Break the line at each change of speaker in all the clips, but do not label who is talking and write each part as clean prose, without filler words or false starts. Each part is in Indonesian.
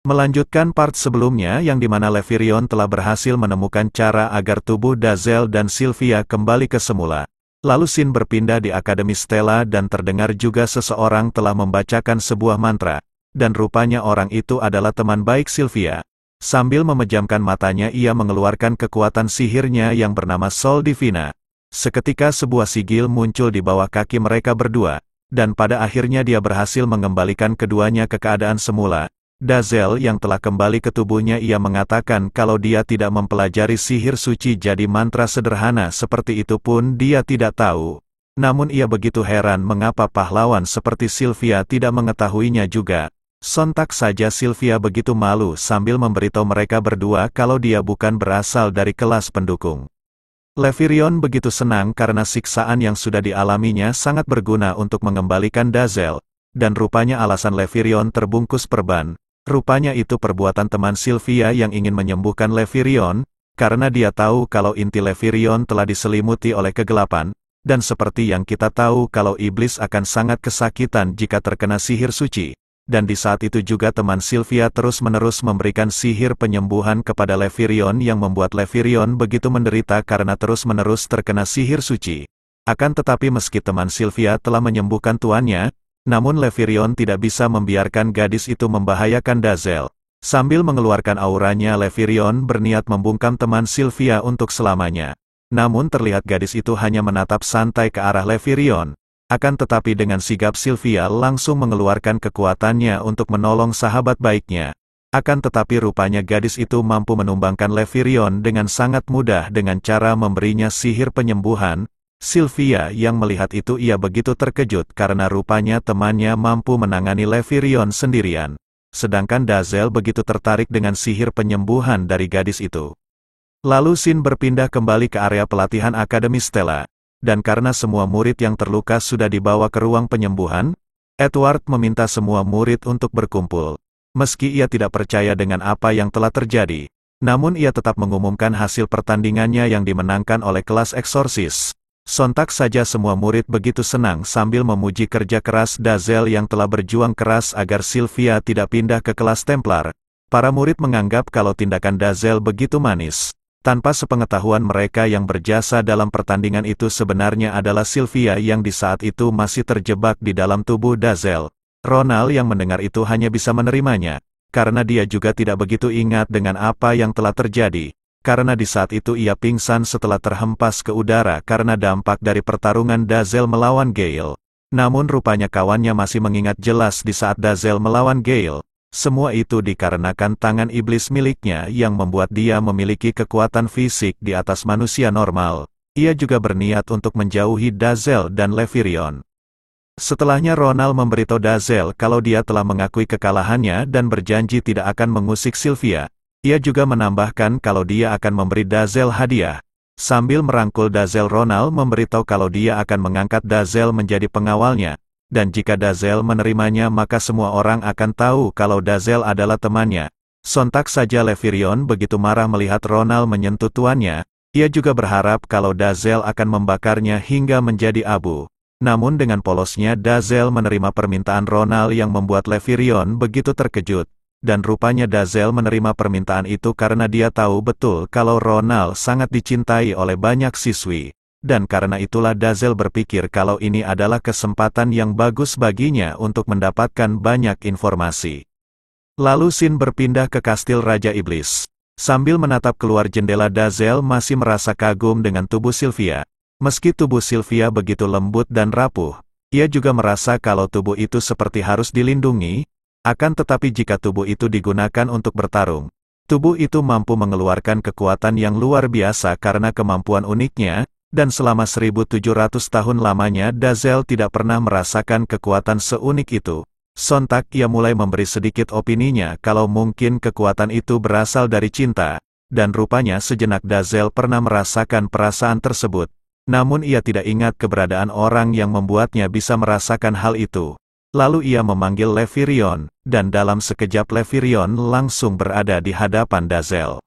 Melanjutkan part sebelumnya yang dimana Levirion telah berhasil menemukan cara agar tubuh Dazzle dan Sylvia kembali ke semula. Lalu scene berpindah di Akademi Stella dan terdengar juga seseorang telah membacakan sebuah mantra. Dan rupanya orang itu adalah teman baik Sylvia. Sambil memejamkan matanya ia mengeluarkan kekuatan sihirnya yang bernama Sol Divina. Seketika sebuah sigil muncul di bawah kaki mereka berdua. Dan pada akhirnya dia berhasil mengembalikan keduanya ke keadaan semula. Dazzle yang telah kembali ke tubuhnya ia mengatakan kalau dia tidak mempelajari sihir suci jadi mantra sederhana seperti itu pun dia tidak tahu. Namun ia begitu heran mengapa pahlawan seperti Sylvia tidak mengetahuinya juga. Sontak saja Sylvia begitu malu sambil memberitahu mereka berdua kalau dia bukan berasal dari kelas pendukung. Levirion begitu senang karena siksaan yang sudah dialaminya sangat berguna untuk mengembalikan Dazzle. Dan rupanya alasan Levirion terbungkus perban. Rupanya itu perbuatan teman Sylvia yang ingin menyembuhkan Levirion, karena dia tahu kalau inti Levirion telah diselimuti oleh kegelapan, dan seperti yang kita tahu kalau iblis akan sangat kesakitan jika terkena sihir suci. Dan di saat itu juga teman Sylvia terus-menerus memberikan sihir penyembuhan kepada Levirion yang membuat Levirion begitu menderita karena terus-menerus terkena sihir suci. Akan tetapi meski teman Sylvia telah menyembuhkan tuannya, namun Levirion tidak bisa membiarkan gadis itu membahayakan Dazzle. Sambil mengeluarkan auranya Levirion berniat membungkam teman Sylvia untuk selamanya. Namun terlihat gadis itu hanya menatap santai ke arah Levirion. Akan tetapi dengan sigap Sylvia langsung mengeluarkan kekuatannya untuk menolong sahabat baiknya. Akan tetapi rupanya gadis itu mampu menumbangkan Levirion dengan sangat mudah dengan cara memberinya sihir penyembuhan. Sylvia yang melihat itu ia begitu terkejut karena rupanya temannya mampu menangani Levirion sendirian. Sedangkan Dazzle begitu tertarik dengan sihir penyembuhan dari gadis itu. Lalu scene berpindah kembali ke area pelatihan Akademi Stella. Dan karena semua murid yang terluka sudah dibawa ke ruang penyembuhan, Edward meminta semua murid untuk berkumpul. Meski ia tidak percaya dengan apa yang telah terjadi, namun ia tetap mengumumkan hasil pertandingannya yang dimenangkan oleh kelas eksorsis. Sontak saja semua murid begitu senang sambil memuji kerja keras Dazzle yang telah berjuang keras agar Sylvia tidak pindah ke kelas Templar. Para murid menganggap kalau tindakan Dazzle begitu manis. Tanpa sepengetahuan mereka yang berjasa dalam pertandingan itu sebenarnya adalah Sylvia yang di saat itu masih terjebak di dalam tubuh Dazzle. Ronald yang mendengar itu hanya bisa menerimanya, karena dia juga tidak begitu ingat dengan apa yang telah terjadi. Karena di saat itu ia pingsan setelah terhempas ke udara karena dampak dari pertarungan Dazzle melawan Gale. Namun rupanya kawannya masih mengingat jelas di saat Dazzle melawan Gale. Semua itu dikarenakan tangan iblis miliknya yang membuat dia memiliki kekuatan fisik di atas manusia normal. Ia juga berniat untuk menjauhi Dazzle dan Levirion. Setelahnya Ronald memberitahu Dazzle kalau dia telah mengakui kekalahannya dan berjanji tidak akan mengusik Sylvia. Ia juga menambahkan kalau dia akan memberi Dazzle hadiah. Sambil merangkul Dazzle Ronald memberitahu kalau dia akan mengangkat Dazzle menjadi pengawalnya. Dan jika Dazzle menerimanya maka semua orang akan tahu kalau Dazzle adalah temannya. Sontak saja Levirion begitu marah melihat Ronald menyentuh tuannya. Ia juga berharap kalau Dazzle akan membakarnya hingga menjadi abu. Namun dengan polosnya Dazzle menerima permintaan Ronald yang membuat Levirion begitu terkejut. Dan rupanya Dazzle menerima permintaan itu karena dia tahu betul kalau Ronald sangat dicintai oleh banyak siswi. Dan karena itulah Dazzle berpikir kalau ini adalah kesempatan yang bagus baginya untuk mendapatkan banyak informasi. Lalu scene berpindah ke kastil Raja Iblis. Sambil menatap keluar jendela Dazzle masih merasa kagum dengan tubuh Sylvia. Meski tubuh Sylvia begitu lembut dan rapuh, ia juga merasa kalau tubuh itu seperti harus dilindungi. Akan tetapi jika tubuh itu digunakan untuk bertarung, tubuh itu mampu mengeluarkan kekuatan yang luar biasa karena kemampuan uniknya, dan selama 1700 tahun lamanya Dazzle tidak pernah merasakan kekuatan seunik itu. Sontak ia mulai memberi sedikit opininya kalau mungkin kekuatan itu berasal dari cinta, dan rupanya sejenak Dazzle pernah merasakan perasaan tersebut. Namun ia tidak ingat keberadaan orang yang membuatnya bisa merasakan hal itu. Lalu ia memanggil Levirion, dan dalam sekejap Levirion langsung berada di hadapan Dazzle.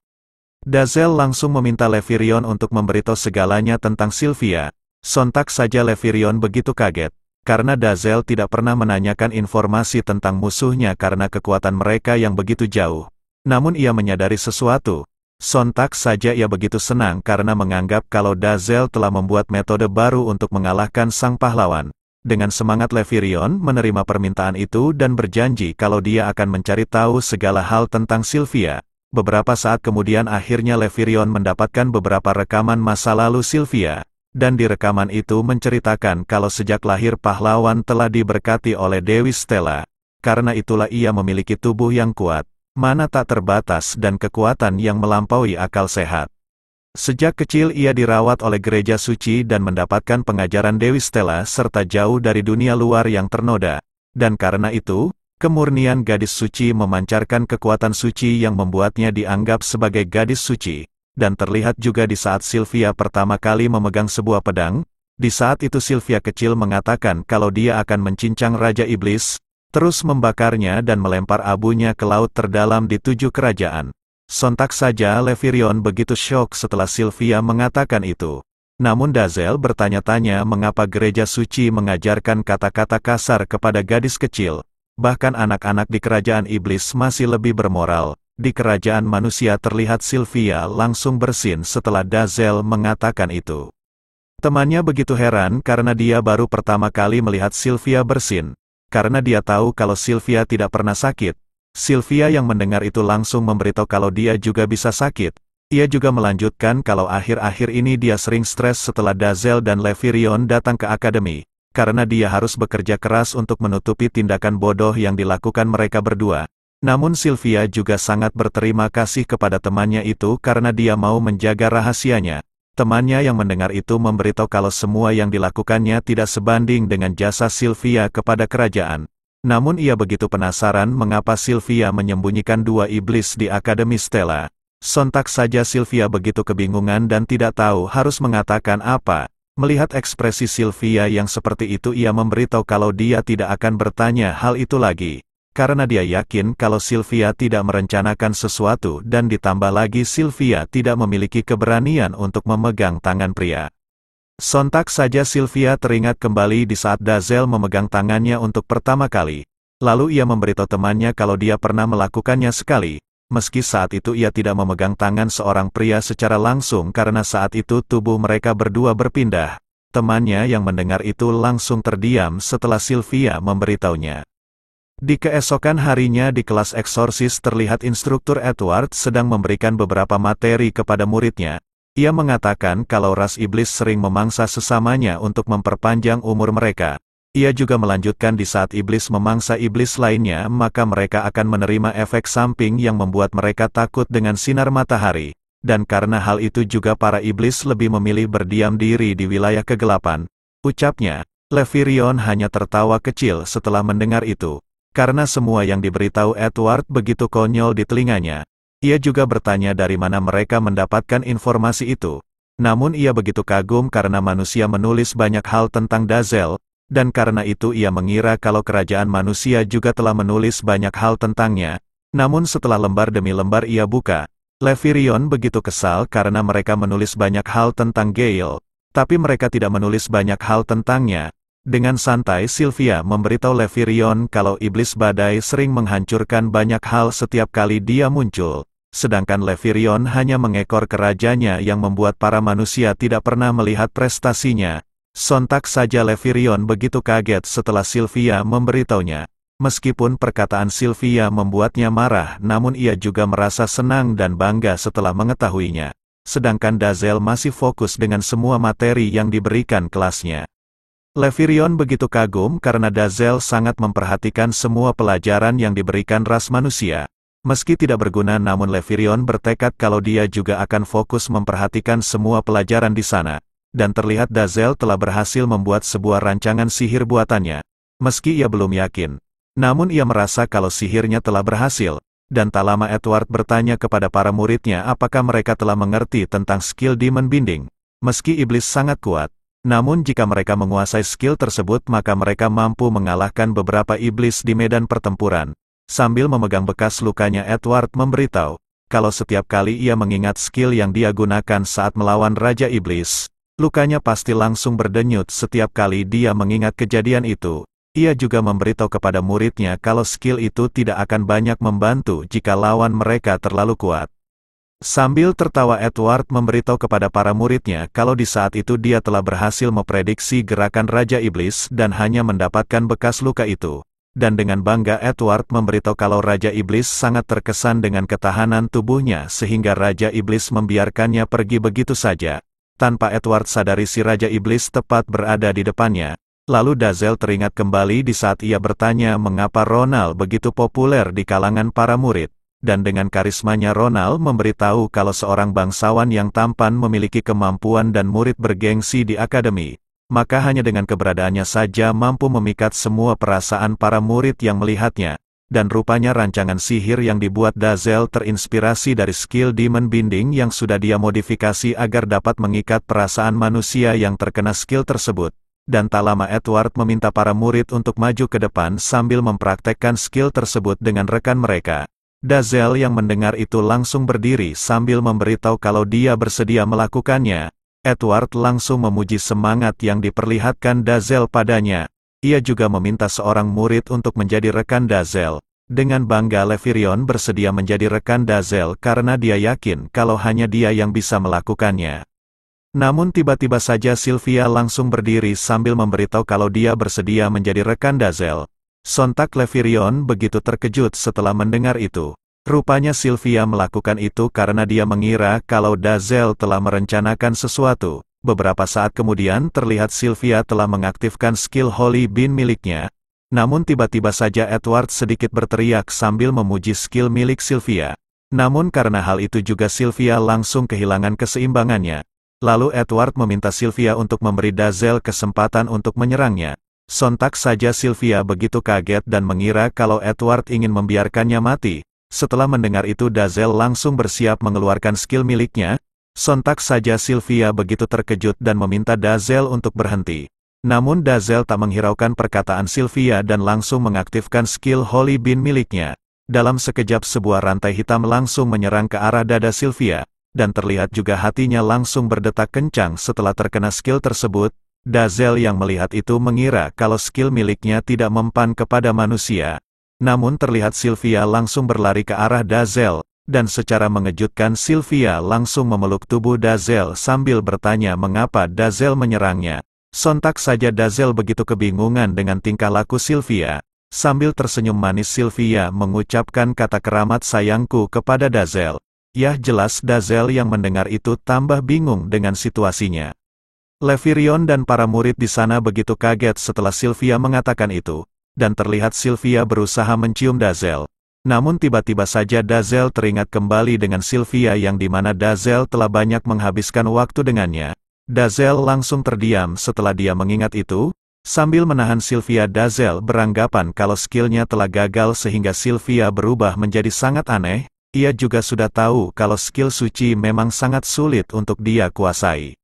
Dazzle langsung meminta Levirion untuk memberitahu segalanya tentang Sylvia. Sontak saja Levirion begitu kaget, karena Dazel tidak pernah menanyakan informasi tentang musuhnya karena kekuatan mereka yang begitu jauh. Namun ia menyadari sesuatu. Sontak saja ia begitu senang karena menganggap kalau Dazel telah membuat metode baru untuk mengalahkan sang pahlawan. Dengan semangat Levirion menerima permintaan itu dan berjanji kalau dia akan mencari tahu segala hal tentang Sylvia. Beberapa saat kemudian akhirnya Levirion mendapatkan beberapa rekaman masa lalu Sylvia. Dan di rekaman itu menceritakan kalau sejak lahir pahlawan telah diberkati oleh Dewi Stella. Karena itulah ia memiliki tubuh yang kuat, mana tak terbatas dan kekuatan yang melampaui akal sehat. Sejak kecil ia dirawat oleh gereja suci dan mendapatkan pengajaran Dewi Stella serta jauh dari dunia luar yang ternoda. Dan karena itu, kemurnian gadis suci memancarkan kekuatan suci yang membuatnya dianggap sebagai gadis suci. Dan terlihat juga di saat Sylvia pertama kali memegang sebuah pedang. Di saat itu Sylvia kecil mengatakan kalau dia akan mencincang Raja Iblis, terus membakarnya dan melempar abunya ke laut terdalam di 7 kerajaan. Sontak saja Levirion begitu syok setelah Sylvia mengatakan itu. Namun Dazel bertanya-tanya mengapa gereja suci mengajarkan kata-kata kasar kepada gadis kecil. Bahkan anak-anak di kerajaan iblis masih lebih bermoral. Di kerajaan manusia terlihat Sylvia langsung bersin setelah Dazel mengatakan itu. Temannya begitu heran karena dia baru pertama kali melihat Sylvia bersin. Karena dia tahu kalau Sylvia tidak pernah sakit. Sylvia yang mendengar itu langsung memberitahu kalau dia juga bisa sakit. Ia juga melanjutkan kalau akhir-akhir ini dia sering stres setelah Dazel dan Levirion datang ke akademi. Karena dia harus bekerja keras untuk menutupi tindakan bodoh yang dilakukan mereka berdua. Namun Sylvia juga sangat berterima kasih kepada temannya itu karena dia mau menjaga rahasianya. Temannya yang mendengar itu memberitahu kalau semua yang dilakukannya tidak sebanding dengan jasa Sylvia kepada kerajaan. Namun ia begitu penasaran mengapa Sylvia menyembunyikan 2 iblis di Akademi Stella. Sontak saja Sylvia begitu kebingungan dan tidak tahu harus mengatakan apa. Melihat ekspresi Sylvia yang seperti itu ia memberitahu kalau dia tidak akan bertanya hal itu lagi. Karena dia yakin kalau Sylvia tidak merencanakan sesuatu dan ditambah lagi Sylvia tidak memiliki keberanian untuk memegang tangan pria. Sontak saja Sylvia teringat kembali di saat Dazel memegang tangannya untuk pertama kali. Lalu ia memberitahu temannya kalau dia pernah melakukannya sekali. Meski saat itu ia tidak memegang tangan seorang pria secara langsung karena saat itu tubuh mereka berdua berpindah. Temannya yang mendengar itu langsung terdiam setelah Sylvia memberitahunya. Di keesokan harinya di kelas eksorsis terlihat instruktur Edward sedang memberikan beberapa materi kepada muridnya. Ia mengatakan kalau ras iblis sering memangsa sesamanya untuk memperpanjang umur mereka. Ia juga melanjutkan di saat iblis memangsa iblis lainnya maka mereka akan menerima efek samping yang membuat mereka takut dengan sinar matahari. Dan karena hal itu juga para iblis lebih memilih berdiam diri di wilayah kegelapan. Ucapnya, Levirion hanya tertawa kecil setelah mendengar itu. Karena semua yang diberitahu Edward begitu konyol di telinganya. Ia juga bertanya dari mana mereka mendapatkan informasi itu. Namun ia begitu kagum karena manusia menulis banyak hal tentang Dazel, dan karena itu ia mengira kalau kerajaan manusia juga telah menulis banyak hal tentangnya. Namun setelah lembar demi lembar ia buka, Levirion begitu kesal karena mereka menulis banyak hal tentang Gale, tapi mereka tidak menulis banyak hal tentangnya. Dengan santai Sylvia memberitahu Levirion kalau iblis badai sering menghancurkan banyak hal setiap kali dia muncul. Sedangkan Levirion hanya mengekor kerajanya yang membuat para manusia tidak pernah melihat prestasinya. Sontak saja Levirion begitu kaget setelah Sylvia memberitahunya. Meskipun perkataan Sylvia membuatnya marah namun ia juga merasa senang dan bangga setelah mengetahuinya. Sedangkan Dazel masih fokus dengan semua materi yang diberikan kelasnya. Levirion begitu kagum karena Dazel sangat memperhatikan semua pelajaran yang diberikan ras manusia. Meski tidak berguna namun Levirion bertekad kalau dia juga akan fokus memperhatikan semua pelajaran di sana. Dan terlihat Dazel telah berhasil membuat sebuah rancangan sihir buatannya. Meski ia belum yakin. Namun ia merasa kalau sihirnya telah berhasil. Dan tak lama Edward bertanya kepada para muridnya apakah mereka telah mengerti tentang skill Demon Binding. Meski iblis sangat kuat. Namun jika mereka menguasai skill tersebut maka mereka mampu mengalahkan beberapa iblis di medan pertempuran. Sambil memegang bekas lukanya Edward memberitahu, kalau setiap kali ia mengingat skill yang dia gunakan saat melawan Raja Iblis, Lukanya pasti langsung berdenyut setiap kali dia mengingat kejadian itu. Ia juga memberitahu kepada muridnya kalau skill itu tidak akan banyak membantu jika lawan mereka terlalu kuat. Sambil tertawa Edward memberitahu kepada para muridnya kalau di saat itu dia telah berhasil memprediksi gerakan Raja Iblis dan hanya mendapatkan bekas luka itu. Dan dengan bangga Edward memberitahu kalau Raja Iblis sangat terkesan dengan ketahanan tubuhnya sehingga Raja Iblis membiarkannya pergi begitu saja. Tanpa Edward sadari si Raja Iblis tepat berada di depannya. Lalu Dazzle teringat kembali di saat ia bertanya mengapa Ronald begitu populer di kalangan para murid. Dan dengan karismanya Ronald memberitahu kalau seorang bangsawan yang tampan memiliki kemampuan dan murid bergengsi di akademi. Maka hanya dengan keberadaannya saja mampu memikat semua perasaan para murid yang melihatnya. Dan rupanya rancangan sihir yang dibuat Dazzle terinspirasi dari skill Demon Binding yang sudah dia modifikasi agar dapat mengikat perasaan manusia yang terkena skill tersebut. Dan tak lama Edward meminta para murid untuk maju ke depan sambil mempraktekkan skill tersebut dengan rekan mereka. Dazzle yang mendengar itu langsung berdiri sambil memberitahu kalau dia bersedia melakukannya. Edward langsung memuji semangat yang diperlihatkan Dazzle padanya. Ia juga meminta seorang murid untuk menjadi rekan Dazzle. Dengan bangga Levirion bersedia menjadi rekan Dazzle karena dia yakin kalau hanya dia yang bisa melakukannya. Namun tiba-tiba saja Sylvia langsung berdiri sambil memberitahu kalau dia bersedia menjadi rekan Dazzle. Sontak Levirion begitu terkejut setelah mendengar itu. Rupanya Sylvia melakukan itu karena dia mengira kalau Dazzle telah merencanakan sesuatu. Beberapa saat kemudian terlihat Sylvia telah mengaktifkan skill Holy Bean miliknya. Namun tiba-tiba saja Edward sedikit berteriak sambil memuji skill milik Sylvia. Namun karena hal itu juga Sylvia langsung kehilangan keseimbangannya. Lalu Edward meminta Sylvia untuk memberi Dazzle kesempatan untuk menyerangnya. Sontak saja Sylvia begitu kaget dan mengira kalau Edward ingin membiarkannya mati. Setelah mendengar itu Dazzle langsung bersiap mengeluarkan skill miliknya. Sontak saja Sylvia begitu terkejut dan meminta Dazzle untuk berhenti. Namun Dazzle tak menghiraukan perkataan Sylvia dan langsung mengaktifkan skill Holy Bean miliknya. Dalam sekejap sebuah rantai hitam langsung menyerang ke arah dada Sylvia. Dan terlihat juga hatinya langsung berdetak kencang setelah terkena skill tersebut. Dazzle yang melihat itu mengira kalau skill miliknya tidak mempan kepada manusia. Namun terlihat Sylvia langsung berlari ke arah Dazzle, dan secara mengejutkan Sylvia langsung memeluk tubuh Dazzle sambil bertanya mengapa Dazzle menyerangnya. Sontak saja Dazzle begitu kebingungan dengan tingkah laku Sylvia. Sambil tersenyum manis Sylvia mengucapkan kata keramat sayangku kepada Dazzle. Yah jelas Dazzle yang mendengar itu tambah bingung dengan situasinya. Levirion dan para murid di sana begitu kaget setelah Sylvia mengatakan itu, dan terlihat Sylvia berusaha mencium Dazzle. Namun tiba-tiba saja Dazzle teringat kembali dengan Sylvia yang dimana Dazzle telah banyak menghabiskan waktu dengannya. Dazzle langsung terdiam setelah dia mengingat itu, sambil menahan Sylvia. Dazzle beranggapan kalau skillnya telah gagal sehingga Sylvia berubah menjadi sangat aneh. Ia juga sudah tahu kalau skill suci memang sangat sulit untuk dia kuasai.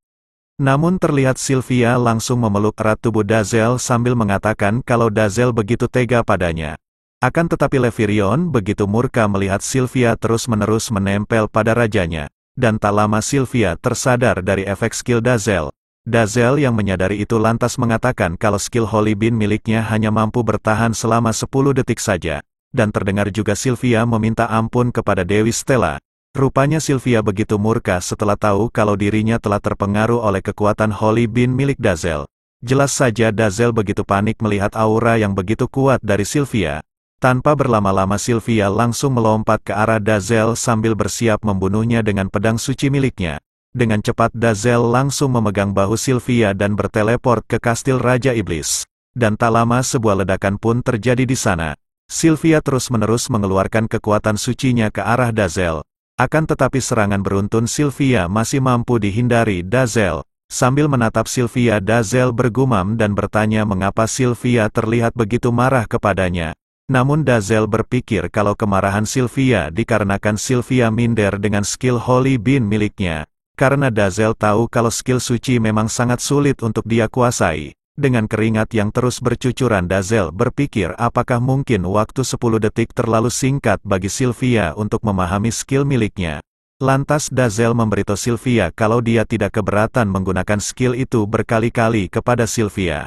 Namun terlihat Sylvia langsung memeluk erat tubuh Dazzle sambil mengatakan kalau Dazzle begitu tega padanya. Akan tetapi Levirion begitu murka melihat Sylvia terus-menerus menempel pada rajanya. Dan tak lama Sylvia tersadar dari efek skill Dazzle. Dazzle yang menyadari itu lantas mengatakan kalau skill Holy Bean miliknya hanya mampu bertahan selama 10 detik saja. Dan terdengar juga Sylvia meminta ampun kepada Dewi Stella. Rupanya Sylvia begitu murka setelah tahu kalau dirinya telah terpengaruh oleh kekuatan Holy Bean milik Dazzle. Jelas saja Dazzle begitu panik melihat aura yang begitu kuat dari Sylvia. Tanpa berlama-lama Sylvia langsung melompat ke arah Dazzle sambil bersiap membunuhnya dengan pedang suci miliknya. Dengan cepat Dazzle langsung memegang bahu Sylvia dan berteleport ke kastil Raja Iblis. Dan tak lama sebuah ledakan pun terjadi di sana. Sylvia terus-menerus mengeluarkan kekuatan sucinya ke arah Dazzle. Akan tetapi serangan beruntun Sylvia masih mampu dihindari Dazzle. Sambil menatap Sylvia, Dazzle bergumam dan bertanya mengapa Sylvia terlihat begitu marah kepadanya. Namun Dazzle berpikir kalau kemarahan Sylvia dikarenakan Sylvia minder dengan skill Holy Bean miliknya. Karena Dazzle tahu kalau skill suci memang sangat sulit untuk dia kuasai. Dengan keringat yang terus bercucuran Dazzle berpikir apakah mungkin waktu 10 detik terlalu singkat bagi Sylvia untuk memahami skill miliknya. Lantas Dazel memberitahu Sylvia kalau dia tidak keberatan menggunakan skill itu berkali-kali kepada Sylvia.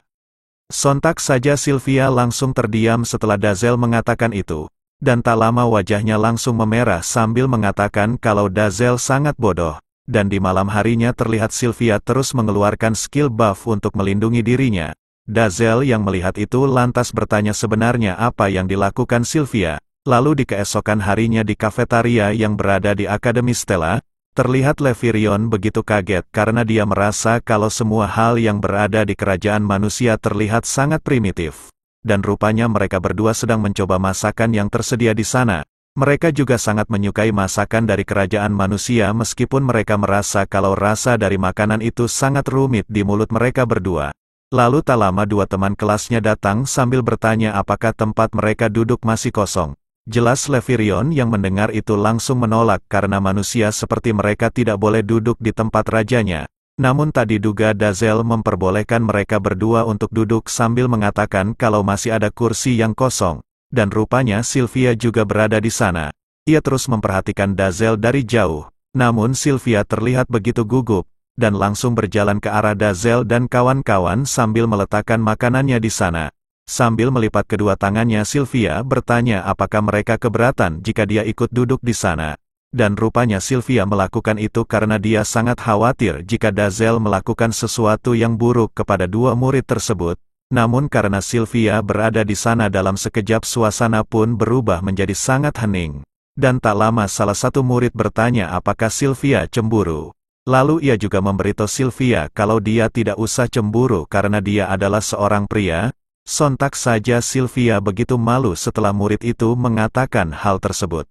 Sontak saja Sylvia langsung terdiam setelah Dazel mengatakan itu. Dan tak lama wajahnya langsung memerah sambil mengatakan kalau Dazel sangat bodoh. Dan di malam harinya terlihat Sylvia terus mengeluarkan skill buff untuk melindungi dirinya. Dazel yang melihat itu lantas bertanya sebenarnya apa yang dilakukan Sylvia. Lalu di keesokan harinya di kafetaria yang berada di Akademi Stella, terlihat Levirion begitu kaget karena dia merasa kalau semua hal yang berada di kerajaan manusia terlihat sangat primitif. Dan rupanya mereka berdua sedang mencoba masakan yang tersedia di sana. Mereka juga sangat menyukai masakan dari kerajaan manusia meskipun mereka merasa kalau rasa dari makanan itu sangat rumit di mulut mereka berdua. Lalu tak lama dua teman kelasnya datang sambil bertanya apakah tempat mereka duduk masih kosong. Jelas Levirion yang mendengar itu langsung menolak karena manusia seperti mereka tidak boleh duduk di tempat rajanya. Namun tak diduga Dazel memperbolehkan mereka berdua untuk duduk sambil mengatakan kalau masih ada kursi yang kosong. Dan rupanya Sylvia juga berada di sana. Ia terus memperhatikan Dazel dari jauh. Namun Sylvia terlihat begitu gugup, dan langsung berjalan ke arah Dazel dan kawan-kawan sambil meletakkan makanannya di sana. Sambil melipat kedua tangannya Sylvia bertanya apakah mereka keberatan jika dia ikut duduk di sana. Dan rupanya Sylvia melakukan itu karena dia sangat khawatir jika Dazel melakukan sesuatu yang buruk kepada dua murid tersebut. Namun karena Sylvia berada di sana dalam sekejap suasana pun berubah menjadi sangat hening. Dan tak lama salah satu murid bertanya apakah Sylvia cemburu. Lalu ia juga memberitahu Sylvia kalau dia tidak usah cemburu karena dia adalah seorang pria. Sontak saja Sylvia begitu malu setelah murid itu mengatakan hal tersebut.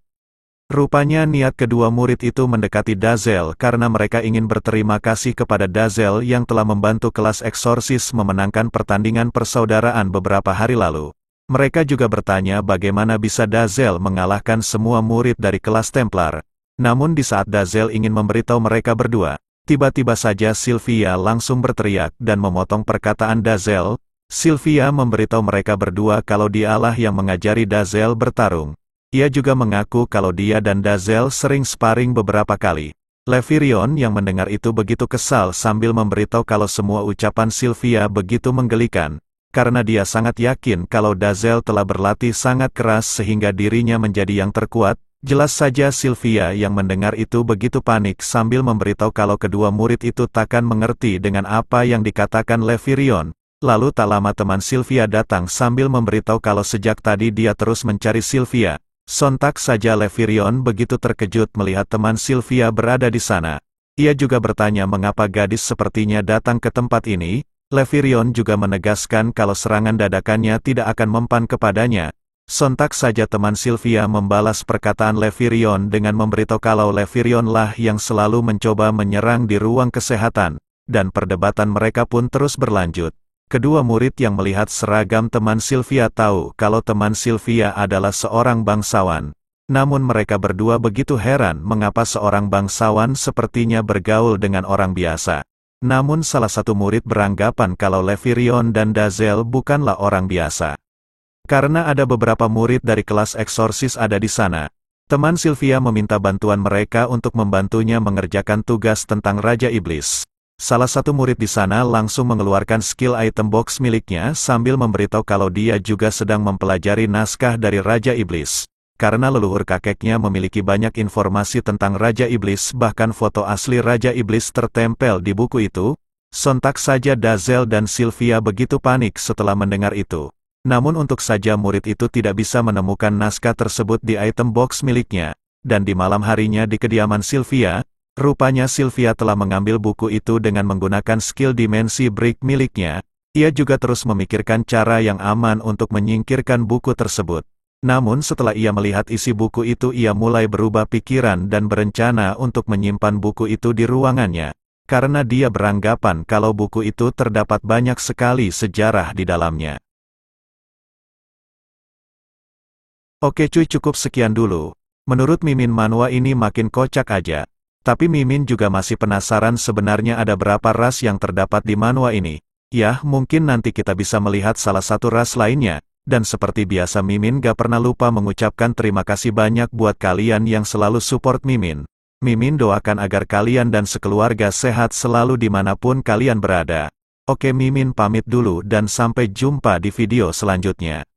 Rupanya niat kedua murid itu mendekati Dazel karena mereka ingin berterima kasih kepada Dazel yang telah membantu kelas eksorsis memenangkan pertandingan persaudaraan beberapa hari lalu. Mereka juga bertanya bagaimana bisa Dazel mengalahkan semua murid dari kelas Templar. Namun di saat Dazel ingin memberitahu mereka berdua, tiba-tiba saja Sylvia langsung berteriak dan memotong perkataan Dazel. Sylvia memberitahu mereka berdua kalau dialah yang mengajari Dazel bertarung. Ia juga mengaku kalau dia dan Dazel sering sparring beberapa kali. Levirion yang mendengar itu begitu kesal sambil memberitahu kalau semua ucapan Sylvia begitu menggelikan. Karena dia sangat yakin kalau Dazel telah berlatih sangat keras sehingga dirinya menjadi yang terkuat. Jelas saja Sylvia yang mendengar itu begitu panik sambil memberitahu kalau kedua murid itu takkan mengerti dengan apa yang dikatakan Levirion. Lalu tak lama teman Sylvia datang sambil memberitahu kalau sejak tadi dia terus mencari Sylvia. Sontak saja Levirion begitu terkejut melihat teman Sylvia berada di sana. Ia juga bertanya mengapa gadis sepertinya datang ke tempat ini. Levirion juga menegaskan kalau serangan dadakannya tidak akan mempan kepadanya. Sontak saja teman Sylvia membalas perkataan Levirion dengan memberitahu kalau Levirion lah yang selalu mencoba menyerang di ruang kesehatan. Dan perdebatan mereka pun terus berlanjut. Kedua murid yang melihat seragam teman Sylvia tahu kalau teman Sylvia adalah seorang bangsawan. Namun mereka berdua begitu heran mengapa seorang bangsawan sepertinya bergaul dengan orang biasa. Namun salah satu murid beranggapan kalau Levirion dan Dazel bukanlah orang biasa. Karena ada beberapa murid dari kelas eksorsis ada di sana, teman Sylvia meminta bantuan mereka untuk membantunya mengerjakan tugas tentang Raja Iblis. Salah satu murid di sana langsung mengeluarkan skill item box miliknya sambil memberitahu kalau dia juga sedang mempelajari naskah dari Raja Iblis. Karena leluhur kakeknya memiliki banyak informasi tentang Raja Iblis bahkan foto asli Raja Iblis tertempel di buku itu. Sontak saja Dazel dan Sylvia begitu panik setelah mendengar itu. Namun untuk saja murid itu tidak bisa menemukan naskah tersebut di item box miliknya. Dan di malam harinya di kediaman Sylvia, rupanya Sylvia telah mengambil buku itu dengan menggunakan skill dimensi break miliknya. Ia juga terus memikirkan cara yang aman untuk menyingkirkan buku tersebut. Namun setelah ia melihat isi buku itu ia mulai berubah pikiran dan berencana untuk menyimpan buku itu di ruangannya. Karena dia beranggapan kalau buku itu terdapat banyak sekali sejarah di dalamnya. Oke cuy, cukup sekian dulu. Menurut Mimin manhwa ini makin kocak aja. Tapi Mimin juga masih penasaran sebenarnya ada berapa ras yang terdapat di manhwa ini. Yah, mungkin nanti kita bisa melihat salah satu ras lainnya. Dan seperti biasa Mimin gak pernah lupa mengucapkan terima kasih banyak buat kalian yang selalu support Mimin. Mimin doakan agar kalian dan sekeluarga sehat selalu dimanapun kalian berada. Oke, Mimin pamit dulu dan sampai jumpa di video selanjutnya.